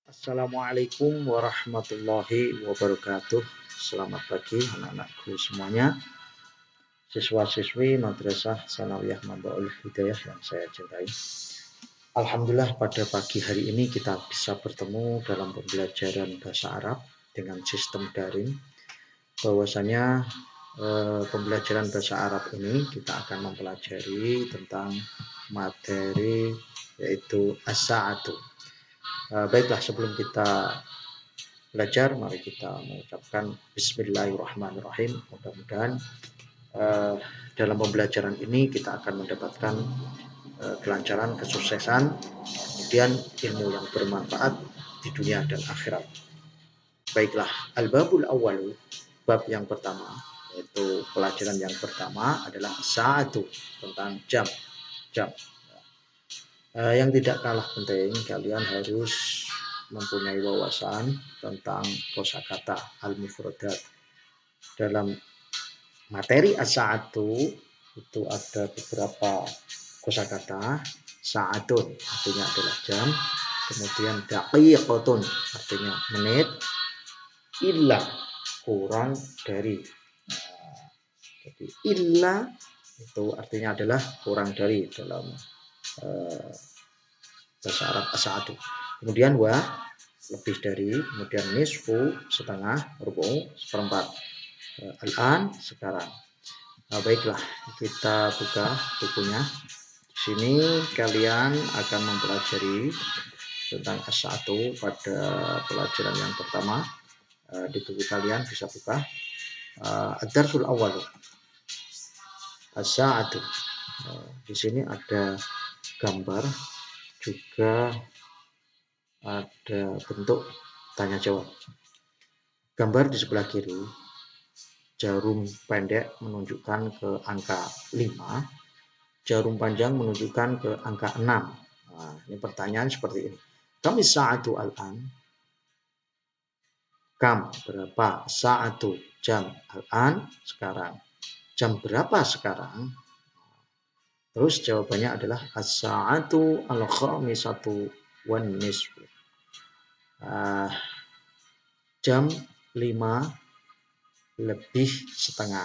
Assalamualaikum warahmatullahi wabarakatuh. Selamat pagi anak-anakku semuanya, siswa-siswi Madrasah Sanawiyah Mambaul Hidayah yang saya cintai. Alhamdulillah pada pagi hari ini kita bisa bertemu dalam pembelajaran bahasa Arab dengan sistem daring. Bahwasanya pembelajaran bahasa Arab ini kita akan mempelajari tentang materi yaitu as-sa'atu. Baiklah, sebelum kita belajar, mari kita mengucapkan Bismillahirrahmanirrahim. Mudah-mudahan dalam pembelajaran ini kita akan mendapatkan kelancaran, kesuksesan, kemudian ilmu yang bermanfaat di dunia dan akhirat. Baiklah, al-babul awwalu, bab yang pertama, yaitu pelajaran yang pertama adalah sa'atu, tentang jam. Yang tidak kalah penting, kalian harus mempunyai wawasan tentang kosakata al-mufradat. Dalam materi as-sa'atu itu ada beberapa kosakata. Sa'atun artinya adalah jam, kemudian daqiqatun artinya menit, illa kurang dari. Jadi illa itu artinya adalah kurang dari dalam bahasa Arab as-sa'atu. Kemudian wa lebih dari, kemudian nisfu setengah, rubu seperempat, al-an sekarang. Baiklah, kita buka bukunya. Di sini kalian akan mempelajari tentang as-sa'atu pada pelajaran yang pertama. Di buku kalian bisa buka ad-darsul awal as-sa'atu. Di sini ada gambar, juga ada bentuk tanya jawab. Gambar di sebelah kiri, jarum pendek menunjukkan ke angka 5, jarum panjang menunjukkan ke angka 6. Nah, ini pertanyaan seperti ini. Kam sa'atu al-an? Kam berapa? Sa'atu jam, al-an sekarang. Jam berapa sekarang? Terus jawabannya adalah as-sa'atu al-khamisatu wan nisfu. Jam 5 lebih setengah.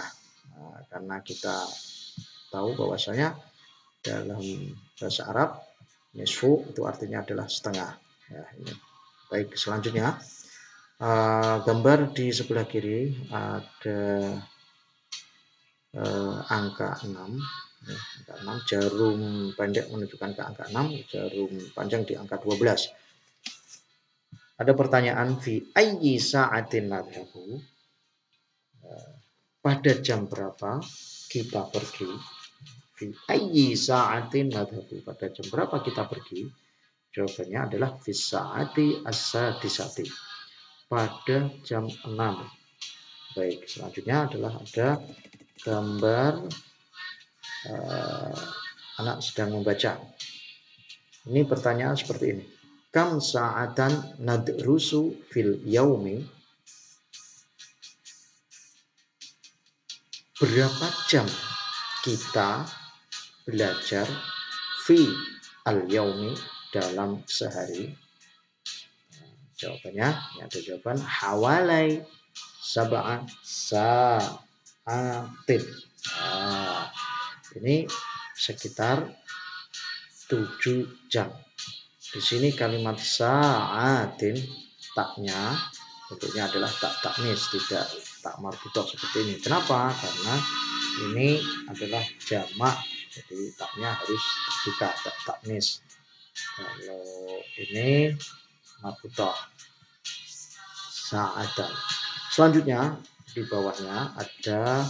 Karena kita tahu bahwasanya dalam bahasa Arab nisfu itu artinya adalah setengah. Ya, ini. Baik, selanjutnya gambar di sebelah kiri ada angka 6. Ya, angka 6, jarum pendek menunjukkan ke angka 6, jarum panjang di angka 12. Ada pertanyaan, fi ayyi sa'atin nadhabu? Pada jam berapa kita pergi? Fi ayyi sa'atin nadhabu? Pada jam berapa kita pergi? Jawabannya adalah fi sa'ati as-sadisati. Pada jam 6. Baik, selanjutnya adalah ada gambar anak sedang membaca. Ini pertanyaan seperti ini. Kam sa'atan nadrusu fil yaumi? Berapa jam kita belajar fi al-yaumi dalam sehari? Jawabannya, ini ada jawaban hawalai sab'a sa'atin. Ini sekitar 7 jam. Di sini kalimat sa'atin, taknya bentuknya adalah tak taknis, tidak tak marbutoh seperti ini. Kenapa? Karena ini adalah jamak, jadi taknya harus terbuka, tak taknis. Kalau ini marbutoh, sa'atan. Selanjutnya di bawahnya ada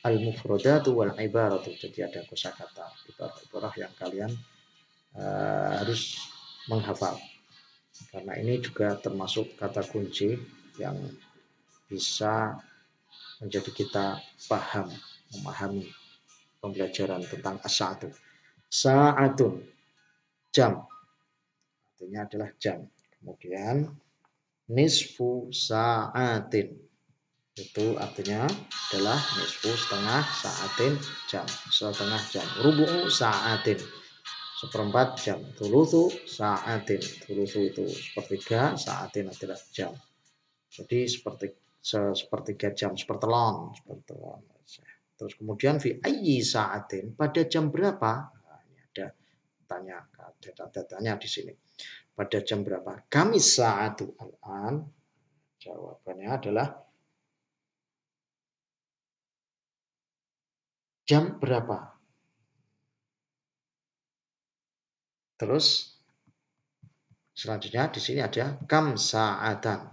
al-mufradatu wal ibaratu. Jadi ada kosakata, ibarah-ibarah yang kalian harus menghafal. Karena ini juga termasuk kata kunci yang bisa menjadi kita paham, memahami pembelajaran tentang as-sa'atu. Sa'atun, jam, artinya adalah jam. Kemudian nisfu sa'atin, itu artinya adalah nisfu setengah, sa'atin jam, setengah jam. Rubu'u sa'atin, seperempat jam. Thulutsu sa'atin. Thulutsu itu sepertiga, sa'atin adalah jam. Jadi sepertiga jam, sepertelon. Terus kemudian fi ayyi sa'atin, pada jam berapa? Nah, ini ada tanya di sini. Pada jam berapa? Kamis sa'atu al-an. Jawabannya adalah jam berapa? Terus selanjutnya di sini ada kam sa'atan.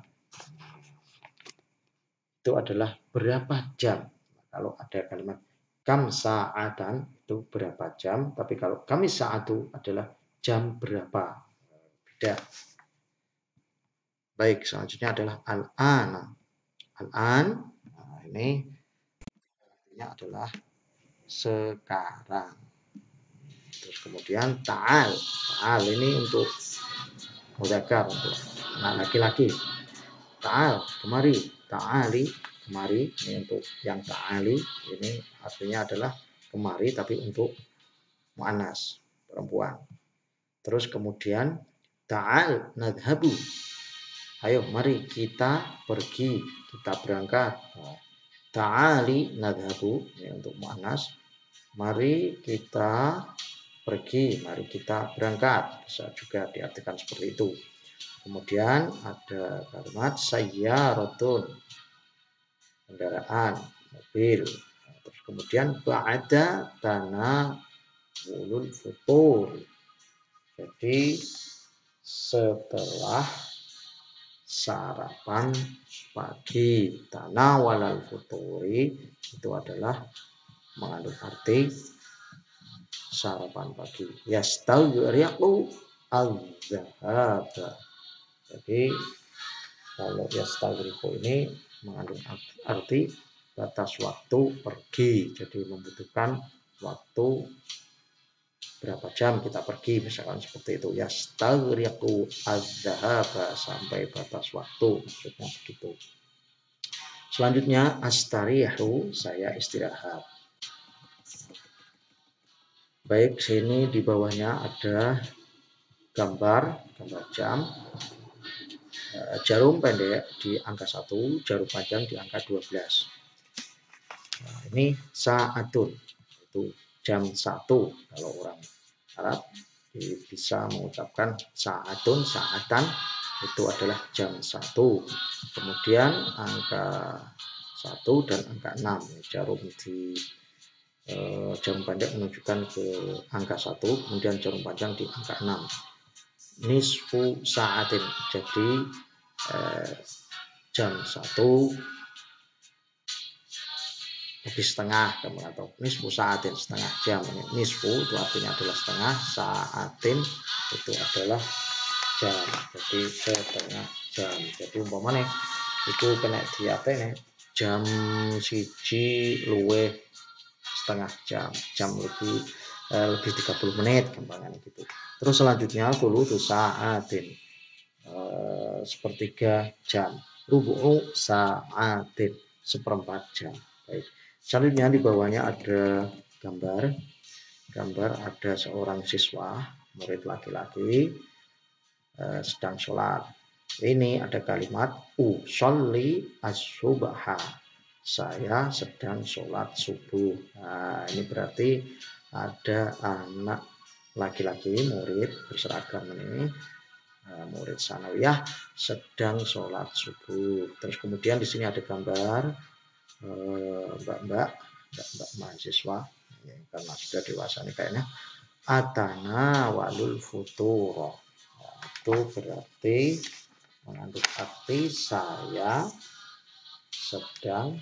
Itu adalah berapa jam. Kalau ada kalimat kam sa'atan itu berapa jam, tapi kalau kamis sa'atu adalah jam berapa. Beda. Baik, selanjutnya adalah al-an. Al-an, nah ini artinya adalah sekarang. Terus kemudian ta'al. Ta'al ini untuk mudzakkar, untuk anak laki-laki. Ta'al, kemari. Ta'ali, kemari. Ini untuk yang ta'ali, ini artinya adalah kemari tapi untuk muannas, perempuan. Terus kemudian ta'al nadhabu. Ayo mari kita pergi, kita berangkat. Ta'ali nadhabu, ini untuk muannas. Mari kita pergi, mari kita berangkat. Bisa juga diartikan seperti itu. Kemudian ada kalimat sayyaratun, kendaraan, mobil. Terus kemudian ba'da tanawulul futur. Jadi setelah sarapan pagi, tanawalal futuri itu adalah mengandung arti sarapan pagi. Yastaghriqu al-dhahaba. Jadi kalau yastaghriqu ini mengandung arti batas waktu pergi. Jadi membutuhkan waktu berapa jam kita pergi, misalkan seperti itu. Yastaghriqu al-dhahaba, sampai batas waktu, maksudnya begitu. Selanjutnya astarihu, saya istirahat. Baik, sini di bawahnya ada gambar jam. Jarum pendek di angka 1, jarum panjang di angka 12. Nah, ini sa'atun, itu jam 1. Kalau orang Arab bisa mengucapkan sa'atun, sa'atan, itu adalah jam 1. Kemudian angka 1 dan angka 6. Jarum di jarum pendek menunjukkan ke angka 1, kemudian jarum panjang di angka 6. Nisfu sa'atin, jadi jam 1 lebih setengah, atau nisfu sa'atin, setengah jam. Nisfu itu artinya adalah setengah, sa'atin itu adalah jam, jadi setengah jam. Jadi umpamanya itu kena diatene jam 1 luwih setengah jam lebih 30 menit gampangan gitu. Terus selanjutnya thulutsu sa'atin, sepertiga jam. Rubu'u sa'atin, seperempat jam. Baik. Selanjutnya di bawahnya ada gambar ada seorang siswa, murid laki-laki, sedang sholat. Ini ada kalimat usolli as-subha, saya sedang sholat subuh. Nah, ini berarti ada anak laki-laki murid berseragam ini, murid sanawiyah, sedang sholat subuh. Terus kemudian di sini ada gambar mbak-mbak mahasiswa, karena sudah dewasa nih kayaknya. Atana walul futuro, itu berarti mengandung arti saya sedang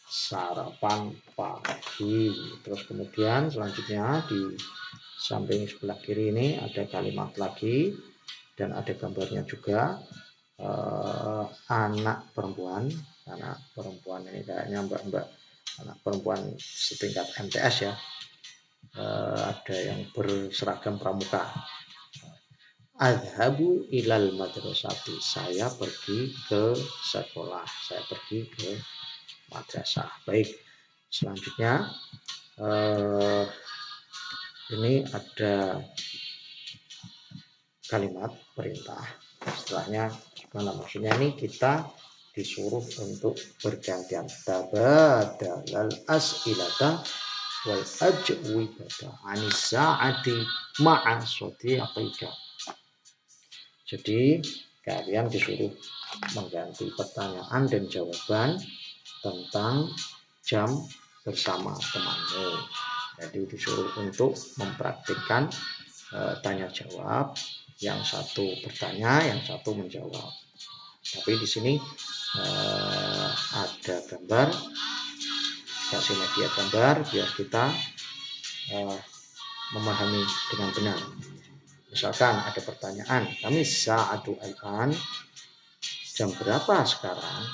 sarapan pagi. Terus kemudian selanjutnya di samping sebelah kiri ini ada kalimat lagi dan ada gambarnya juga, anak perempuan ini kayaknya mbak-mbak, anak perempuan setingkat MTS ya. Ada yang berseragam pramuka. Adhabu ilal madrasati, saya pergi ke sekolah, saya pergi ke madrasah. Baik, selanjutnya Ini ada kalimat perintah. Setelahnya mana maksudnya ini kita disuruh untuk bergantian tabadalal as'ilata wal ajwibata anis sa'ati ma'a sadiqika. Jadi kalian disuruh mengganti pertanyaan dan jawaban tentang jam bersama temanmu. Jadi disuruh untuk mempraktikkan tanya jawab, yang satu bertanya, yang satu menjawab. Tapi di sini ada gambar, kasih media gambar biar kita memahami dengan benar. Misalkan ada pertanyaan, kami sa'atu al-an, jam berapa sekarang?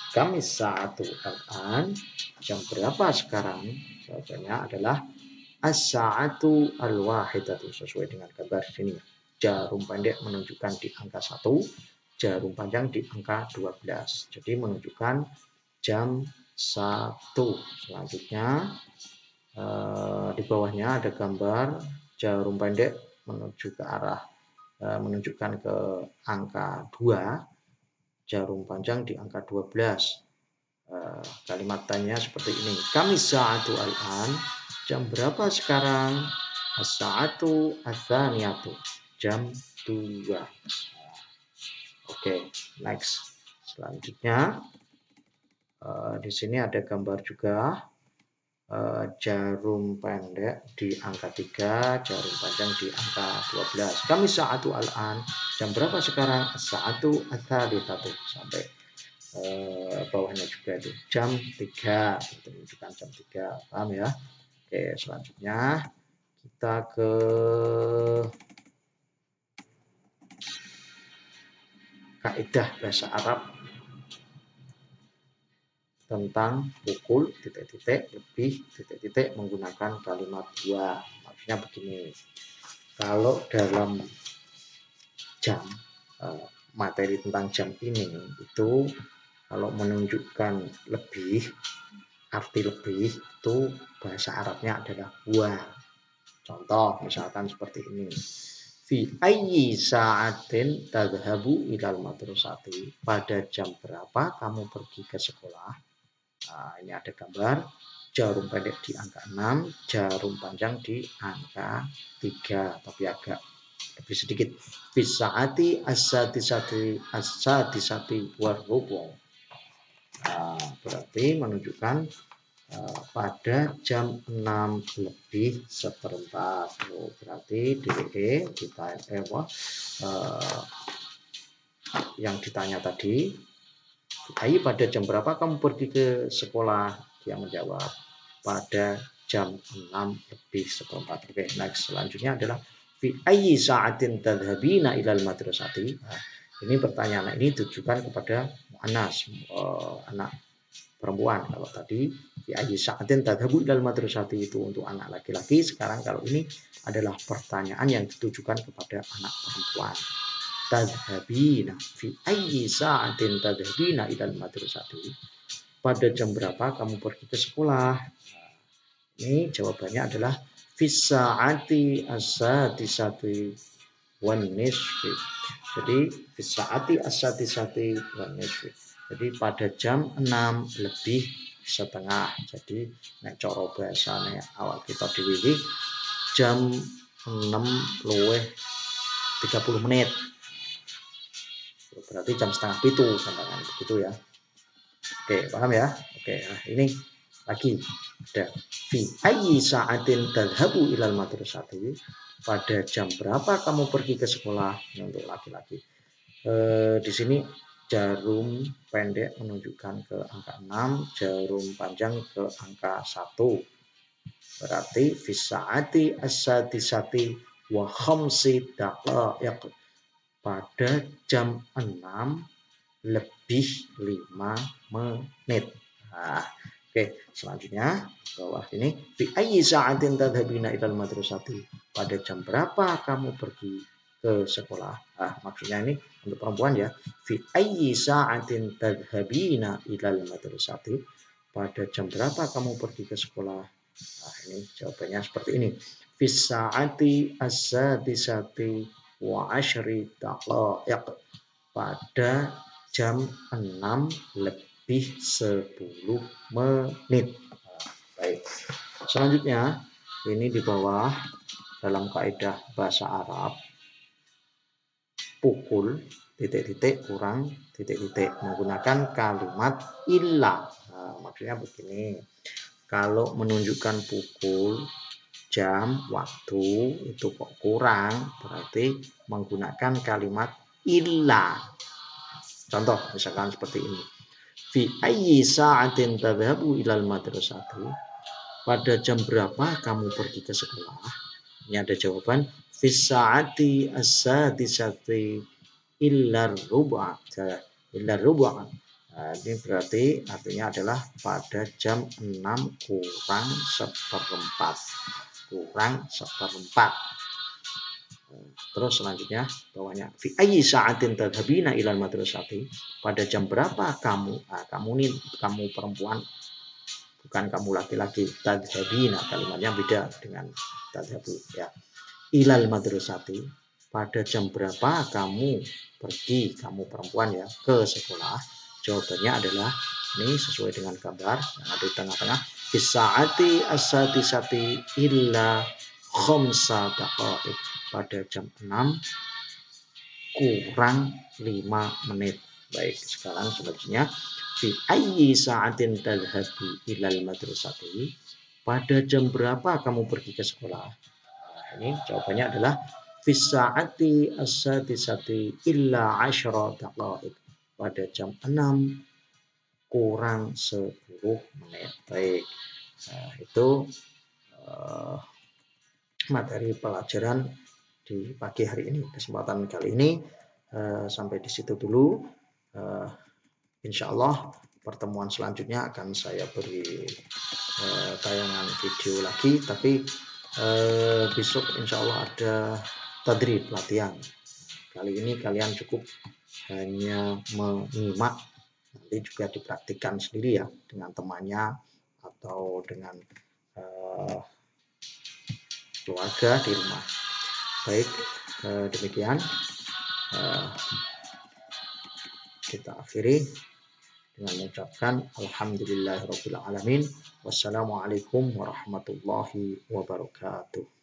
Kami sa'atu al-an, jam berapa sekarang? Jawabannya adalah as-sa'atu al-wahidatu, sesuai dengan gambar sini. Jarum pendek menunjukkan di angka 1, jarum panjang di angka 12. Jadi menunjukkan jam 1. Selanjutnya di bawahnya ada gambar jarum pendek menuju ke arah menunjukkan ke angka 2, jarum panjang di angka 12. Kalimat tanya seperti ini. Kami sa'atu al-an, jam berapa sekarang? As-sa'atu ats-tsaniyatu, jam 2. Oke, next. Selanjutnya di sini ada gambar juga jarum pendek di angka 3, jarum panjang di angka 12. Kami sa'atu al-an, jam berapa sekarang? As-sa'atu ats-tsalitsatu, sampai bawahnya juga itu jam 3, itu menunjukkan jam 3. Paham ya? Oke, selanjutnya kita ke kaidah bahasa Arab tentang pukul titik-titik lebih titik-titik menggunakan kalimat dua. Maksudnya begini, kalau dalam jam materi tentang jam ini itu kalau menunjukkan lebih, arti lebih itu bahasa Arabnya adalah wa. Contoh misalkan seperti ini. Fi ayyi sa'atin tadhhabu ilal madrasati, pada jam berapa kamu pergi ke sekolah? Nah, ini ada gambar jarum pendek di angka 6, jarum panjang di angka 3, tapi agak lebih sedikit. Bisaati as-sadisati warrubu. Nah, berarti menunjukkan pada jam 6 lebih seperempat. Berarti DE kita yang ditanya tadi, Ayi pada jam berapa kamu pergi ke sekolah? Dia menjawab pada jam 6 lebih seperempat. Oke, next. Selanjutnya adalah fi ayyi sa'atin tadhhabina ilal madrasati. Nah, ini pertanyaan ini ditujukan kepada muannas, anak perempuan. Kalau tadi fi ayyi sa'atin tadhhabu ilal madrasati itu untuk anak laki-laki, sekarang kalau ini adalah pertanyaan yang ditujukan kepada anak perempuan. Tadhabina fi ayyi sa'atin tadhabina ilal madrasati, pada jam berapa kamu pergi ke sekolah? Ini jawabannya adalah fi sa'ati as-sadisati wan nisfi. Jadi fi sa'ati as-sadisati wan nisfi. Jadi pada jam 6 lebih setengah. Jadi nek cara bahasane awak kita dhewe jam 6 luwih 30 menit. Berarti jam setengah pitu sampai begitu ya. Oke, paham ya? Oke, nah ini lagi ada fi ayyi sa'atin tadhhabu ilal madrasati, pada jam berapa kamu pergi ke sekolah? Ini untuk laki-laki. Di sini jarum pendek menunjukkan ke angka 6, jarum panjang ke angka 1. Berarti fi sa'ati as-sadisati wa khamsi daqaiq, pada jam 6 lebih 5 menit. Nah, oke, selanjutnya bawah ini fi ayyi sa'atin tadhhabina ilal madrasati, pada jam berapa kamu pergi ke sekolah? Nah, maksudnya ini untuk perempuan ya. Fi ayyi sa'atin tadhhabina ilal madrasati, pada jam berapa kamu pergi ke sekolah? Nah, ini jawabannya seperti ini. Fis sa'ati as-sadisati wa asyri daqaiq. Pada jam 6 lebih 10 menit. Nah, baik. Selanjutnya, ini di bawah dalam kaidah bahasa Arab, pukul titik-titik kurang titik-titik menggunakan kalimat illa. Nah, maksudnya begini, kalau menunjukkan pukul, jam, waktu itu kok kurang, berarti menggunakan kalimat illa. Contoh misalkan seperti ini. Fi ayyi sa'atin tadhhabu ilal madrasati? Pada jam berapa kamu pergi ke sekolah? Ini ada jawaban fi sa'ati as-sadisati illar ruba'. Illar ruba'. Nah, ini berarti artinya adalah pada jam 6 kurang seperempat. Kurang seperempat. Terus selanjutnya bawahnya fi ayyi sa'atin tadhhabina ilal madrasati? Pada jam berapa kamu? Nah, kamu nih, kamu perempuan, bukan kamu laki-laki. Tadhhabina kalimatnya beda dengan tadhhabu ya. Ilal madrasati, pada jam berapa kamu pergi, kamu perempuan ya, ke sekolah? Jawabannya adalah ini sesuai dengan gambar yang ada di tengah-tengah. Bisaati as-sadisati illa khamsa daqaiq. Pada jam 6 kurang 5 menit. Baik, sekarang selanjutnya fi ayyi sa'atin tadhhabu ilal madrasati? Pada jam berapa kamu pergi ke sekolah? Nah, ini jawabannya adalah fi sa'ati as-sadisati illa 10 daqaiq. Pada jam 6 kurang 10 menit. Baik. Nah, itu materi pelajaran di pagi hari ini. Kesempatan kali ini sampai di situ dulu. Insya Allah pertemuan selanjutnya akan saya beri tayangan video lagi, tapi besok insya Allah ada tadrib latihan. Kali ini kalian cukup hanya menyimak, nanti juga dipraktikkan sendiri ya dengan temannya atau dengan keluarga di rumah. Baik, demikian kita akhiri dengan mengucapkan alhamdulillahirabbil alamin. Wassalamualaikum warahmatullahi wabarakatuh.